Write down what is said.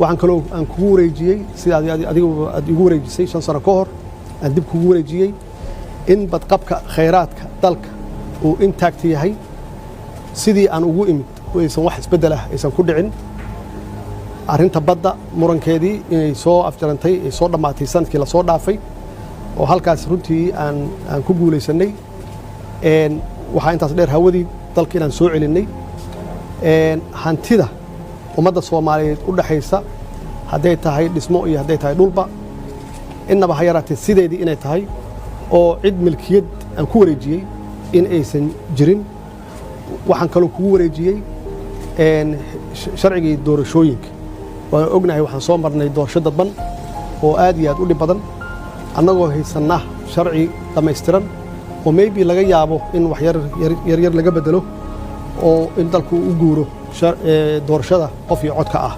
waxaan kaloo aan kugu wareejiyey sida adigu aad igu wareejisay 5 sano ka hor aan dib kugu wareejiyey in badqabka khayraadka dalka uu intact yahay sidii aan ugu imid aysan wax isbedel ah aysan ku dhicin arrinta badda murankeedii inay soo afjarantay ay soo dhamaatay sanadkii la soo dhaafay oo halkaas runtii aan ku guuleysanay waxaa intaas dheer hawadii dalka inaan soo celinay hantida ummadda Soomaaliyeed u dhaxaysa hadday tahay dhismo iyo hadday tahay dhulba inaba ha yaraatee sideedii inay tahay oo cid milkiyad aan ku wareejiyey in aysan jirin waxaan kaloo kugu wareejiyey sharcigii doorashooyinka waan ognahay waxaan soo marnay doorasho dadban oo aad iyo aad u dhib badan annagoo haysanna sharci dhammaystiran oo maybe laga yaabo in wax yar laga bedelo oo in dalku u guuro doorashada qof iyo codka ah